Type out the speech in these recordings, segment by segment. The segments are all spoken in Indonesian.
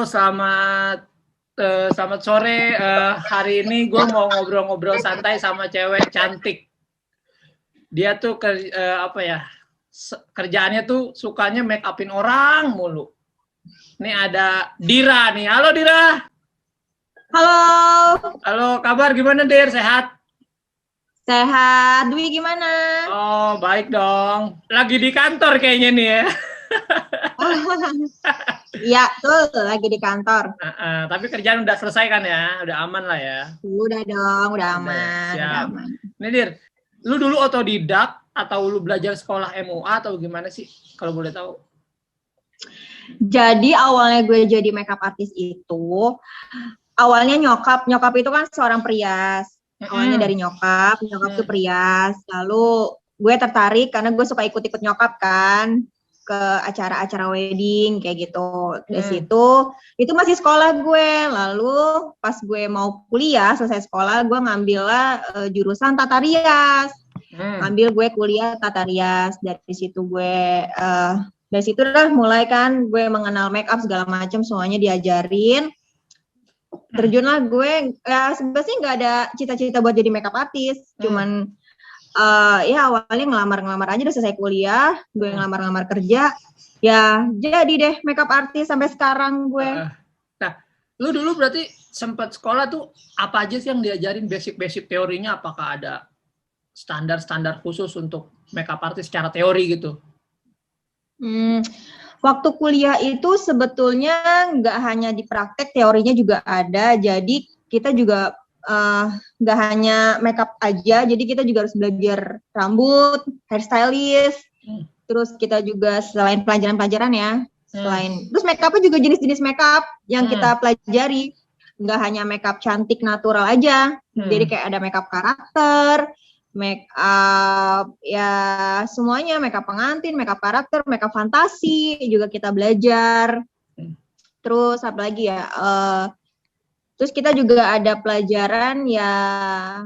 selamat sore. Hari ini gue mau ngobrol-ngobrol santai sama cewek cantik. Dia tuh kerjaannya tuh sukanya make upin orang mulu. Nih ada Dira nih. Halo Dira. Halo. Halo, kabar gimana Dir? Sehat? Sehat. Dwi gimana? Oh, baik dong. Lagi di kantor kayaknya nih ya. Iya, tuh lagi di kantor. Tapi kerjaan udah selesai kan ya? Udah aman lah ya? Udah dong, udah aman. Siap. Udah aman. Nih Dir, lu dulu otodidak atau lu belajar sekolah MUA atau gimana sih? Kalau boleh tahu. Jadi awalnya gue jadi makeup artist itu, awalnya nyokap itu kan seorang perias. Awalnya dari nyokap tuh perias. Lalu gue tertarik karena gue suka ikut-ikut nyokap kan ke acara-acara wedding kayak gitu. Dari situ itu masih sekolah gue. Lalu pas gue mau kuliah selesai sekolah, gue ngambillah jurusan tata rias. Ngambil gue kuliah tata rias. Dari situ udah mulai kan gue mengenal make up segala macam, semuanya diajarin. Terjunlah gue, ya sebenarnya nggak ada cita-cita buat jadi makeup artist, cuman ya awalnya ngelamar aja, udah selesai kuliah, gue ngelamar kerja, ya jadi deh makeup artist sampai sekarang gue. Nah, lu dulu berarti sempat sekolah tuh apa aja sih yang diajarin, basic teorinya? Apakah ada standar khusus untuk makeup artist secara teori gitu? Waktu kuliah itu sebetulnya nggak hanya di praktek, teorinya juga ada. Jadi kita juga nggak hanya makeup aja, jadi kita juga harus belajar rambut, hairstylist. Terus kita juga selain pelajaran ya, terus makeupnya juga jenis-jenis makeup yang kita pelajari. Nggak hanya makeup cantik natural aja, jadi kayak ada makeup karakter, make up ya semuanya, make up pengantin, make up karakter, make up fantasi juga kita belajar. Terus apa lagi ya, terus kita juga ada pelajaran ya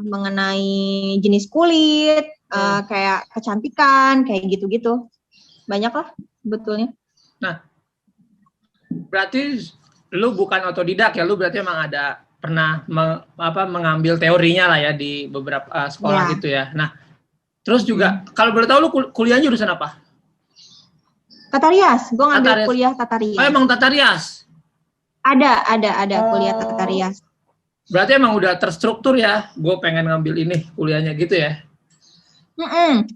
mengenai jenis kulit, kayak kecantikan, kayak gitu-gitu, banyak lah sebetulnya. Nah, berarti lu bukan otodidak ya, lu berarti emang ada pernah mengambil teorinya lah ya di beberapa sekolah gitu ya. Nah, terus juga kalau boleh tahu lu kuliahnya jurusan apa? Tata rias, gue ngambil kuliah tata rias. Oh, emang tata rias? Ada kuliah tata rias. Berarti emang udah terstruktur ya, gue pengen ngambil ini kuliahnya gitu ya?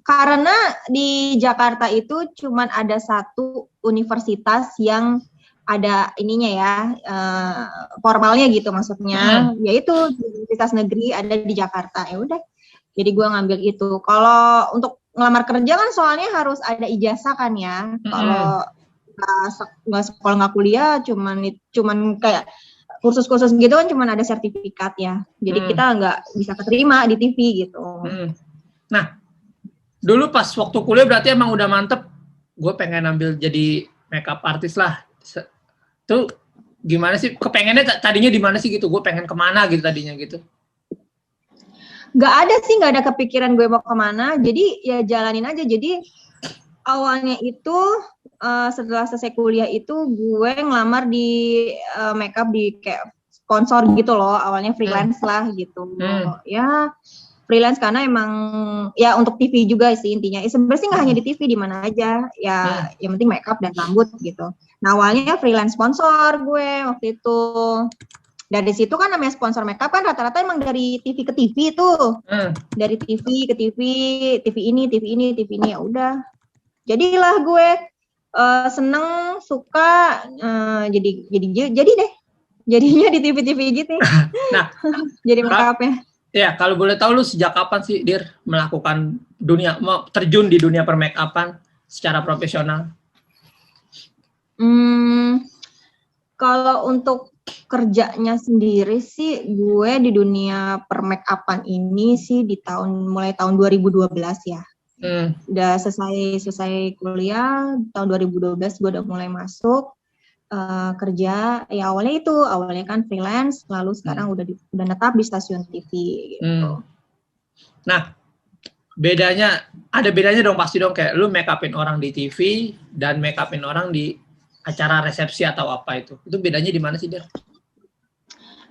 Karena di Jakarta itu cuman ada satu universitas yang ada ininya ya, formalnya gitu maksudnya, yaitu universitas negeri ada di Jakarta. Ya udah, jadi gue ngambil itu. Kalau untuk ngelamar kerja kan soalnya harus ada ijazah kan ya. Kalau nggak sekolah nggak kuliah, cuman kayak kursus-kursus gitu kan, cuman ada sertifikat ya. Jadi kita nggak bisa keterima di TV gitu. Nah, dulu pas waktu kuliah berarti emang udah mantep, gue pengen ambil jadi makeup artist lah. Tuh gimana sih, kepengennya tadinya di mana sih gitu, gue pengen kemana gitu tadinya gitu? Nggak ada kepikiran gue mau kemana, jadi ya jalanin aja. Jadi awalnya itu setelah selesai kuliah itu gue ngelamar di makeup di kayak sponsor gitu loh, awalnya freelance lah gitu. Ya freelance karena emang ya untuk TV juga sih intinya. Sebenarnya sih nggak hanya di TV, di mana aja ya, yang penting makeup dan rambut gitu. Nah awalnya freelance sponsor gue waktu itu. Dari situ kan namanya sponsor makeup kan rata-rata emang dari TV ke TV tuh. Dari TV ke TV, TV ini, ya udah. Jadilah gue seneng, suka, jadi deh. Jadinya di TV-TV gitu. Nah, jadi makeupnya. Ya, kalau boleh tahu lu sejak kapan sih, Dir, melakukan terjun di dunia permakeupan secara profesional? Kalau untuk kerjanya sendiri sih, gue di dunia permakeupan ini sih mulai tahun 2012 ya. Udah selesai kuliah tahun 2012 gue udah mulai masuk kerja. Ya awalnya kan freelance, lalu sekarang udah netap di stasiun TV gitu. Nah, ada bedanya dong pasti dong, kayak lu make upin orang di TV dan make upin orang di acara resepsi atau apa itu bedanya di mana sih, Der?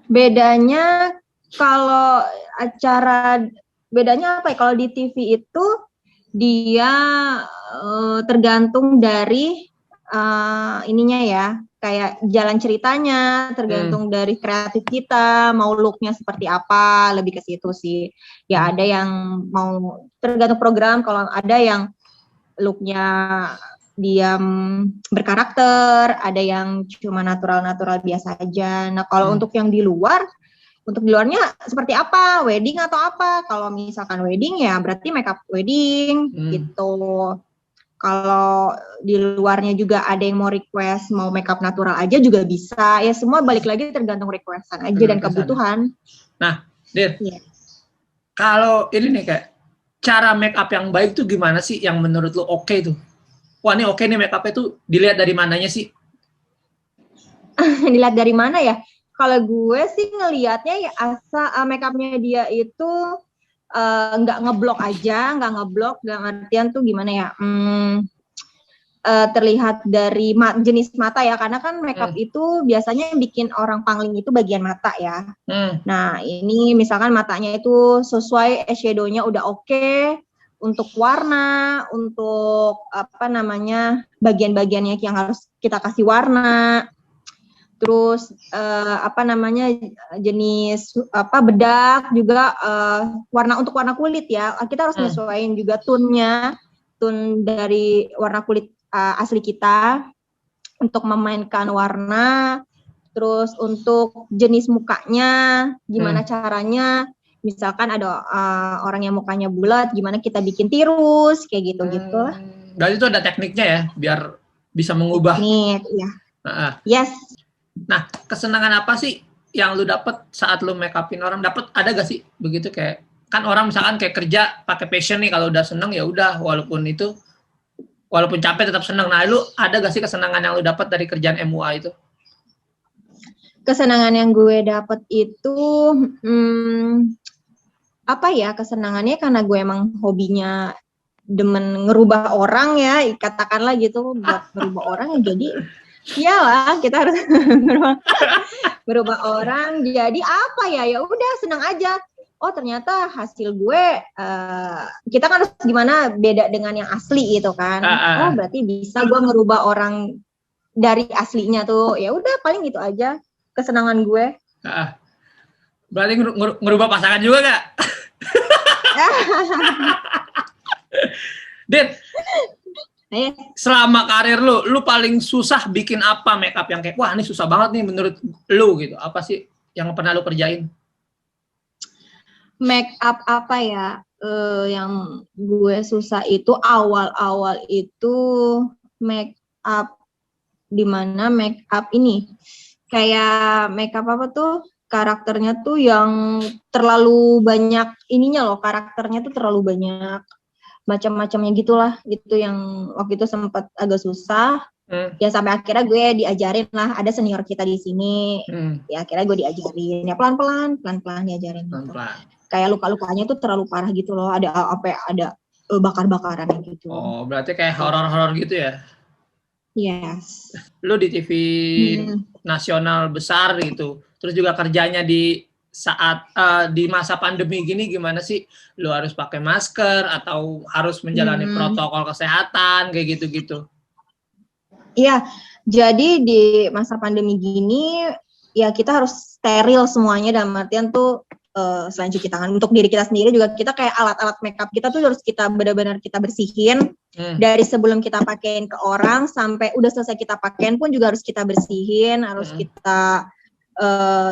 Bedanya kalau bedanya apa ya? Kalau di TV itu dia tergantung dari ininya ya, kayak jalan ceritanya, tergantung dari kreatif kita, mau looknya seperti apa, lebih ke situ sih. Ya ada yang mau tergantung program, kalau ada yang looknya dia berkarakter, ada yang cuma natural-natural biasa aja. Nah kalau untuk yang di luar, untuk di luarnya seperti apa? Wedding atau apa? Kalau misalkan wedding ya berarti makeup wedding gitu. Kalau di luarnya juga ada yang mau request mau makeup natural aja juga bisa. Ya semua balik lagi tergantung requestan aja dan kebutuhan. Nah, Dir, kalau ini nih kayak cara makeup yang baik tuh gimana sih yang menurut lo oke tuh? Wah ini oke nih makeupnya tuh dilihat dari mananya sih? Dilihat dari mana ya? Kalau gue sih ngelihatnya ya makeupnya dia itu nggak ngeblok aja, nggak ngeblok, nggak artian tuh gimana ya? Terlihat dari jenis mata ya, karena kan makeup itu biasanya yang bikin orang pangling itu bagian mata ya. Nah ini misalkan matanya itu sesuai eyeshadow-nya udah oke. Untuk warna, untuk apa namanya bagian-bagiannya yang harus kita kasih warna, terus apa namanya jenis apa bedak juga warna untuk warna kulit ya kita harus menyesuaikan juga tone dari warna kulit asli kita untuk memainkan warna, terus untuk jenis mukanya gimana caranya. Misalkan ada orang yang mukanya bulat, gimana kita bikin tirus, kayak gitu-gitu. Berarti itu ada tekniknya ya, biar bisa mengubah. Teknik, ya. Yes. Nah, kesenangan apa sih yang lu dapat saat lu make upin orang? Ada gak sih begitu kayak kan orang misalkan kayak kerja pakai passion nih, kalau udah seneng ya udah walaupun capek tetap seneng. Nah, lu ada gak sih kesenangan yang lu dapat dari kerjaan MUA itu? Kesenangan yang gue dapat itu apa ya kesenangannya karena gue emang hobinya demen ngerubah orang ya, katakanlah gitu, buat ngerubah orang ya, jadi iyalah kita harus berubah orang. Jadi apa ya udah senang aja. Oh ternyata hasil gue kita kan harus gimana beda dengan yang asli gitu kan. Oh berarti bisa gue ngerubah orang dari aslinya tuh. Ya udah paling gitu aja kesenangan gue. Berarti ngerubah pasangan juga gak? Dit, selama karir lu paling susah bikin apa makeup yang kayak wah ini susah banget nih menurut lu gitu? Apa sih yang pernah lu kerjain? Make up apa ya yang gue susah itu awal-awal itu make up dimana make up ini kayak make up apa tuh karakternya tuh yang terlalu banyak ininya loh, karakternya tuh terlalu banyak macam-macamnya gitulah gitu yang waktu itu sempat agak susah. Ya sampai akhirnya gue diajarin lah, ada senior kita di sini. Ya akhirnya gue diajarin ya pelan-pelan diajarin gitu. Kayak luka-lukanya tuh terlalu parah gitu loh, ada bakar-bakaran gitu. Oh, berarti kayak horor-horor gitu ya? Yes. Lu di TV nasional besar gitu, terus juga kerjanya di saat di masa pandemi gini gimana sih? Lu harus pakai masker atau harus menjalani protokol kesehatan kayak gitu-gitu? Iya, jadi di masa pandemi gini ya kita harus steril semuanya, dalam artian tuh selain cuci tangan untuk diri kita sendiri juga kita kayak alat-alat makeup kita tuh harus kita benar-benar kita bersihin dari sebelum kita pakein ke orang sampai udah selesai kita pakein pun juga harus kita bersihin, harus kita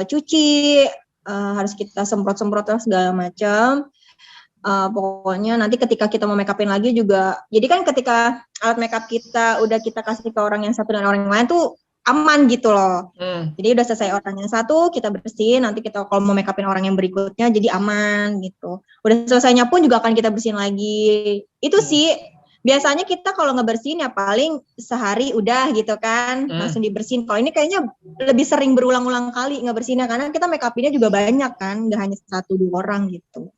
cuci, harus kita semprot-semprot segala macam. Pokoknya nanti ketika kita mau make upin lagi juga, jadi kan ketika alat makeup kita udah kita kasih ke orang yang satu dan orang yang lain tuh aman gitu loh. Jadi udah selesai orang yang satu kita bersihin, nanti kita kalau mau make upin orang yang berikutnya jadi aman gitu. Udah selesainya pun juga akan kita bersihin lagi. Itu sih biasanya kita kalau ngebersihin ya paling sehari udah gitu kan, langsung dibersihin. Kalau ini kayaknya lebih sering berulang-ulang kali ngebersihinnya karena kita make upinnya juga banyak kan, nggak hanya 1-2 orang gitu.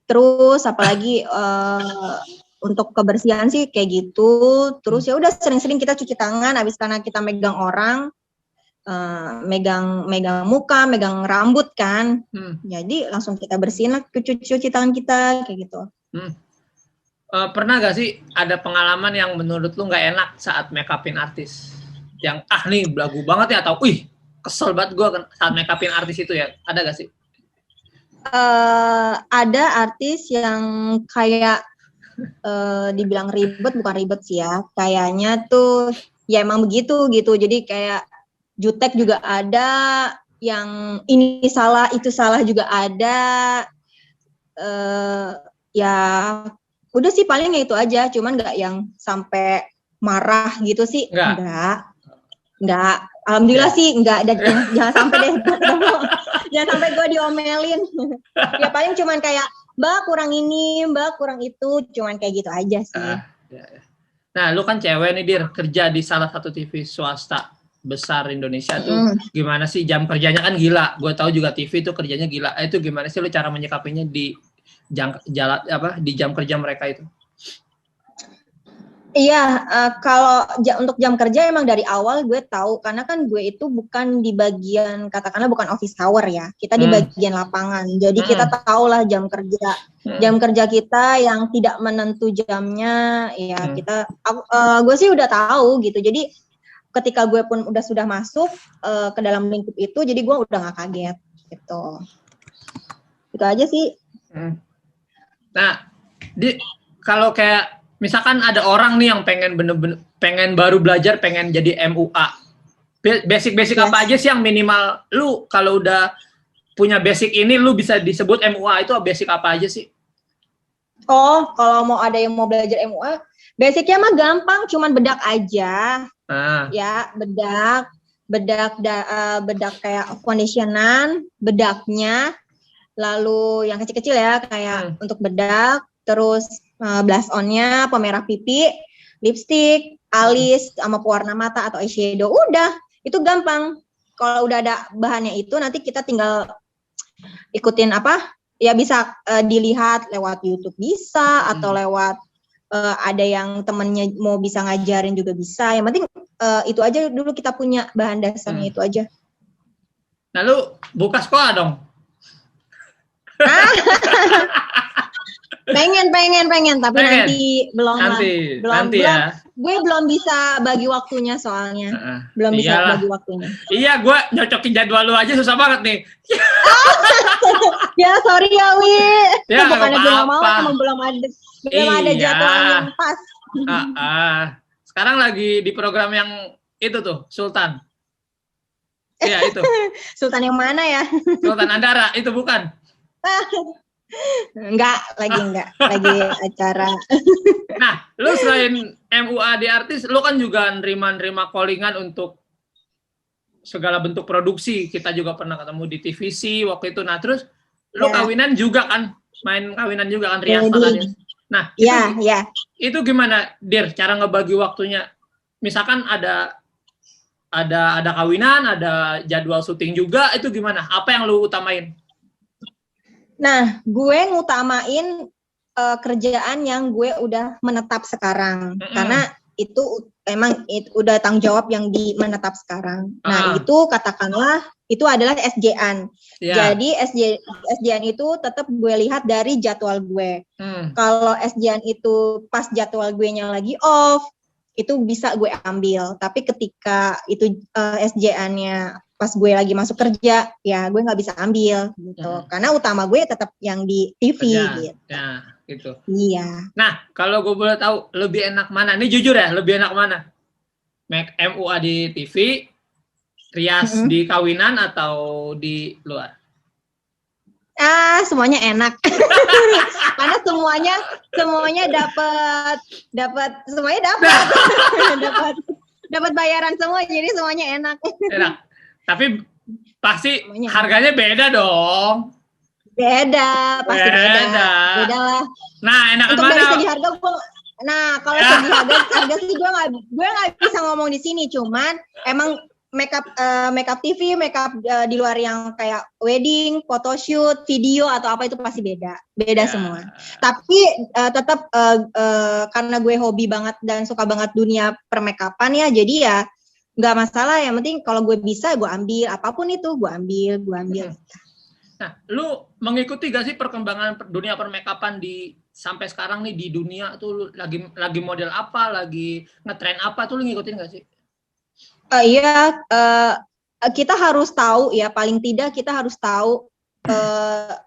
Terus apalagi untuk kebersihan sih kayak gitu. Terus ya udah sering-sering kita cuci tangan habis karena kita megang orang, megang muka, megang rambut kan. Jadi langsung kita bersihin lah cuci tangan kita kayak gitu. Pernah gak sih ada pengalaman yang menurut lu nggak enak saat make upin artis? Yang nih belagu banget ya, atau kesel banget gue saat make upin artis itu ya, ada gak sih? Ada artis yang kayak dibilang ribet, bukan ribet sih ya, kayaknya tuh ya emang begitu gitu. Jadi kayak jutek juga ada, yang ini salah itu salah juga ada. Ya udah sih palingnya itu aja, cuman nggak yang sampai marah gitu sih, enggak. Alhamdulillah sih enggak, jangan sampai deh, jangan sampai gue diomelin. Ya paling cuman kayak Mbak kurang ini, Mbak kurang itu, cuman kayak gitu aja sih. Nah, lu kan cewek nih Dir, kerja di salah satu TV swasta besar Indonesia tuh, gimana sih jam kerjanya kan gila. Gue tahu juga TV itu kerjanya gila. Itu gimana sih lu cara menyikapinya di jam kerja mereka itu? Iya, kalau untuk jam kerja emang dari awal gue tahu, karena kan gue itu bukan di bagian, katakanlah bukan office hour ya, kita di bagian lapangan, jadi kita tahu lah jam kerja kita yang tidak menentu jamnya, ya gue sih udah tahu gitu, jadi ketika gue pun sudah masuk ke dalam lingkup itu, jadi gue udah gak kaget gitu, itu aja sih. Nah, kalau kayak misalkan ada orang nih yang pengen baru belajar, pengen jadi MUA. Basic apa aja sih yang minimal lu kalau udah punya basic ini lu bisa disebut MUA, itu basic apa aja sih? Oh, kalau mau ada yang mau belajar MUA, basicnya mah gampang, cuman bedak aja. Ya, bedak kayak foundationan, bedaknya, lalu yang kecil-kecil ya kayak untuk bedak, terus blush on-nya, pemerah pipi, lipstick, alis, sama pewarna mata atau eyeshadow. Udah, itu gampang. Kalau udah ada bahannya itu, nanti kita tinggal ikutin ya bisa dilihat lewat YouTube bisa, atau lewat ada yang temennya mau bisa ngajarin juga bisa. Yang penting itu aja dulu kita punya bahan dasarnya itu aja. Nah, lu buka sekolah dong? Pengen, tapi nanti ya. Gue belum bisa bagi waktunya soalnya. Belum bisa bagi waktunya. Iya, gue nyocokin jadwal lu aja susah banget nih. Ya, sorry ya, Wi. Ya, bukannya gue gak mau, emang belum ada jadwal yang pas. Sekarang lagi di program yang itu tuh, Sultan. Iya, itu. Sultan yang mana ya? Sultan Andara, itu bukan? Enggak, lagi acara. Nah, lu selain MUA di artis, lu kan juga nerima callingan untuk segala bentuk produksi. Kita juga pernah ketemu di TVC waktu itu. Nah, terus lu kawinan juga kan? Main kawinan juga kan, rias tangannya. Nah, itu gimana, Dir, cara ngebagi waktunya? Misalkan ada kawinan, ada jadwal syuting juga, itu gimana? Apa yang lu utamain? Nah, gue ngutamain kerjaan yang gue udah menetap sekarang, karena itu emang udah tanggung jawab yang menetap sekarang. Nah, itu katakanlah itu adalah SJ-an. Jadi SJ-an itu tetap gue lihat dari jadwal gue. Kalau SJ-an itu pas jadwal gue nya lagi off, itu bisa gue ambil. Tapi ketika itu SJ-an-nya pas gue lagi masuk kerja, ya gue nggak bisa ambil gitu. Karena utama gue tetap yang di TV gitu. Ya, gitu. Iya. Nah, kalau gue boleh tahu, lebih enak mana? Ini jujur ya, lebih enak mana? Make MUA di TV, rias di kawinan, atau di luar? Semuanya enak. Karena semuanya dapat semuanya dapat bayaran semua, jadi semuanya enak. Tapi pasti harganya beda dong. Pasti beda lah. Nah, enakan untuk mana? Dari segi harga kalau segi harga sih gue nggak bisa ngomong di sini, cuman emang makeup TV, makeup di luar yang kayak wedding, photoshoot, video atau apa itu pasti beda semua. Tapi tetap karena gue hobi banget dan suka banget dunia permakeupan ya, jadi ya nggak masalah. Yang penting kalau gue bisa gue ambil apapun itu gue ambil. Nah, lu mengikuti gak sih perkembangan dunia permakeupan sampai sekarang nih di dunia tuh lagi model apa, lagi ngetren apa tuh lu ngikutin gak sih? Iya, kita harus tahu ya, paling tidak kita harus tahu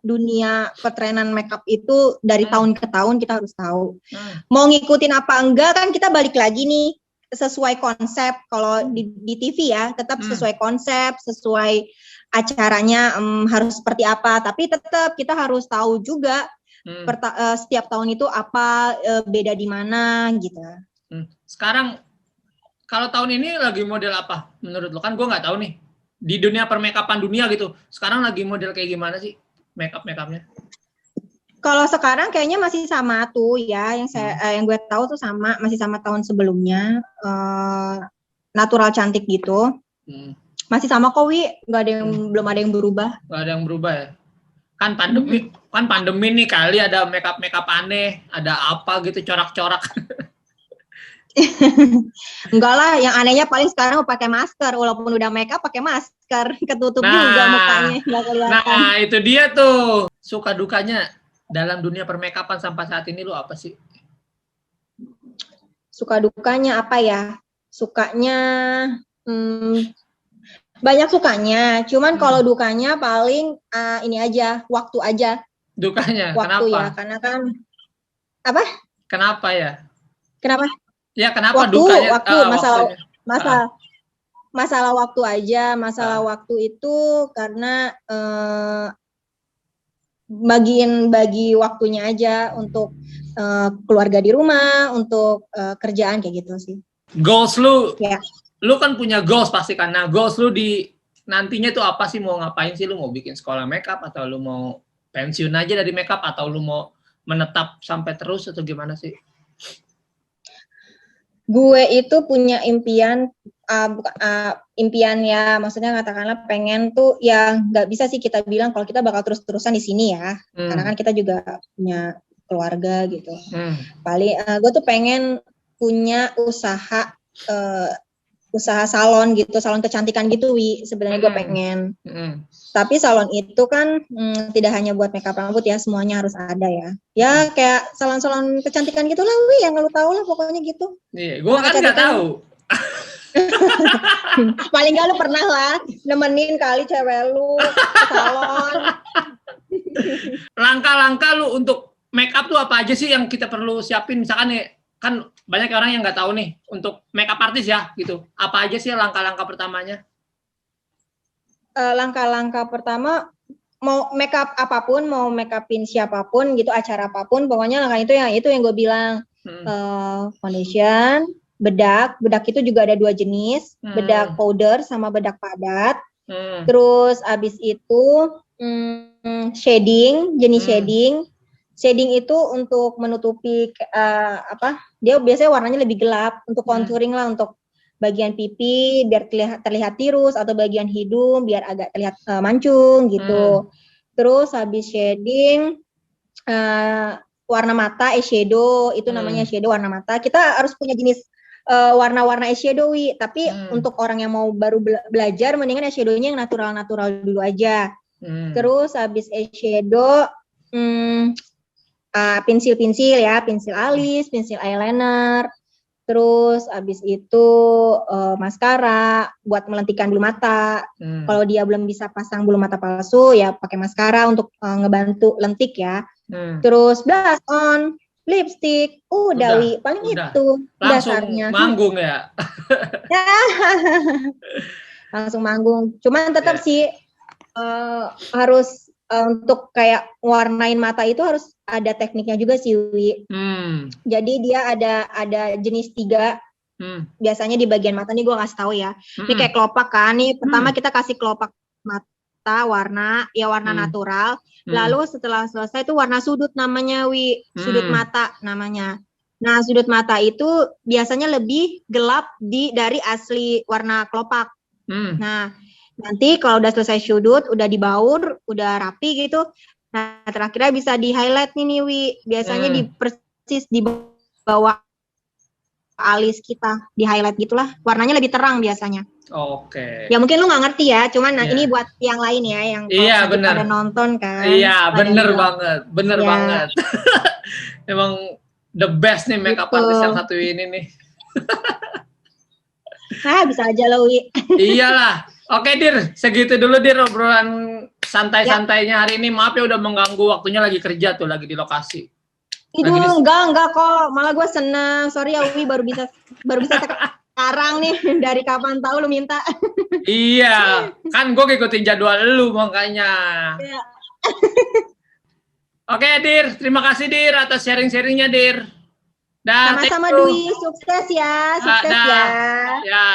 dunia ketrenan makeup itu dari tahun ke tahun kita harus tahu. Mau ngikutin apa enggak kan kita balik lagi nih sesuai konsep. Kalau di TV ya tetap sesuai konsep, sesuai acaranya harus seperti apa. Tapi tetap kita harus tahu juga setiap tahun itu apa beda di mana gitu. Sekarang kalau tahun ini lagi model apa menurut lo? Kan gue nggak tahu nih di dunia permakeupan dunia gitu. Sekarang lagi model kayak gimana sih makeupnya? Kalau sekarang kayaknya masih sama tuh ya, yang gue tahu tuh masih sama tahun sebelumnya, natural cantik gitu. Masih sama kok Wi, belum ada yang berubah. Nggak ada yang berubah ya? Kan pandemi nih kali ada makeup aneh, ada apa gitu corak-corak. Enggak lah, yang anehnya paling sekarang pakai masker, walaupun udah makeup pakai masker, ketutup juga mukanya, nggak kelihatan. Nah itu dia tuh suka dukanya dalam dunia permakeupan sampai saat ini lu apa sih? Suka dukanya apa ya? Sukanya banyak sukanya, cuman kalau dukanya paling ini aja, waktu aja. Dukanya, waktu kenapa? Ya, karena kan apa? Kenapa ya? Kenapa? Ya kenapa waktu, dukanya? Masalah waktu aja, waktu itu karena bagi waktunya aja untuk keluarga di rumah, untuk kerjaan kayak gitu sih. Goals lu? Ya. Lu kan punya goals pasti kan. Nah, goals lu di nantinya tuh apa sih? Mau ngapain sih? Lu mau bikin sekolah makeup atau lu mau pensiun aja dari makeup atau lu mau menetap sampai terus atau gimana sih? Gue itu punya impian ya, maksudnya katakanlah pengen tuh ya nggak bisa sih kita bilang kalau kita bakal terus-terusan di sini ya. Karena kan kita juga punya keluarga gitu. Paling gue tuh pengen punya usaha salon gitu, salon kecantikan gitu Wi, sebenarnya gue pengen. Tapi salon itu kan tidak hanya buat makeup rambut ya, semuanya harus ada ya. Ya kayak salon-salon kecantikan gitu lah Wi, yang lu tahu lah pokoknya gitu. Iya, gue kan nggak tahu. Paling nggak lu pernah lah nemenin kali cewek lu ke salon. Langkah-langkah lu untuk makeup tuh apa aja sih yang kita perlu siapin? Misalkan nih, kan banyak orang yang nggak tahu nih untuk makeup artis ya gitu. Apa aja sih langkah-langkah pertamanya? Langkah-langkah pertama mau makeup apapun, mau makeupin siapapun gitu, acara apapun, pokoknya langkah itu yang gue bilang. Foundation, bedak itu juga ada 2 jenis, bedak powder sama bedak padat. Terus abis itu shading, jenis shading. Shading itu untuk menutupi dia biasanya warnanya lebih gelap, untuk contouring lah, untuk bagian pipi biar terlihat tirus, atau bagian hidung biar agak terlihat mancung gitu. Terus habis shading warna mata, eyeshadow itu namanya eyeshadow warna mata. Kita harus punya jenis warna-warna eyeshadow tapi untuk orang yang mau baru belajar mendingan eyeshadownya yang natural-natural dulu aja. Terus habis eyeshadow pensil ya, pensil alis, pensil eyeliner, terus abis itu maskara buat melentikan bulu mata. Kalau dia belum bisa pasang bulu mata palsu ya pakai maskara untuk ngebantu lentik ya. Terus blush on, lipstick, udah Wi, paling itu langsung dasarnya. Manggung ya. Langsung manggung. Cuman tetap sih harus untuk kayak warnain mata itu harus ada tekniknya juga sih Wi. Jadi dia ada jenis 3. Biasanya di bagian mata nih gue kasih tahu ya. Ini kayak kelopak kan. Nih pertama kita kasih kelopak mata warna natural. Lalu setelah selesai itu warna sudut namanya Wi. Sudut mata namanya. Nah, sudut mata itu biasanya lebih gelap dari asli warna kelopak. Nah, nanti kalau udah selesai sudut, udah dibaur, udah rapi gitu, nah terakhirnya bisa di highlight nih Wi. Biasanya di persis di bawah alis kita, di highlight gitulah. Warnanya lebih terang biasanya. Oke. Ya mungkin lu nggak ngerti ya, cuman ini buat yang lain ya, yang kalau pada nonton kan. Iya, bener banget, banget. Emang the best nih makeup artist yang satu ini nih. Bisa aja lo, Wi. Iyalah. Oke, Dir, segitu dulu Dir obrolan santai-santainya hari ini. Maaf ya udah mengganggu, waktunya lagi kerja tuh, lagi di lokasi. Itu enggak kok, malah gue seneng. Sorry ya Wi, baru bisa sekarang nih, dari kapan tahu lu minta. Iya, kan gue ngikutin jadwal lu makanya. Ya. Oke, Dir, terima kasih Dir atas sharing-sharingnya Dir. Sama-sama Dwi, sukses ya, sukses ya. Ya.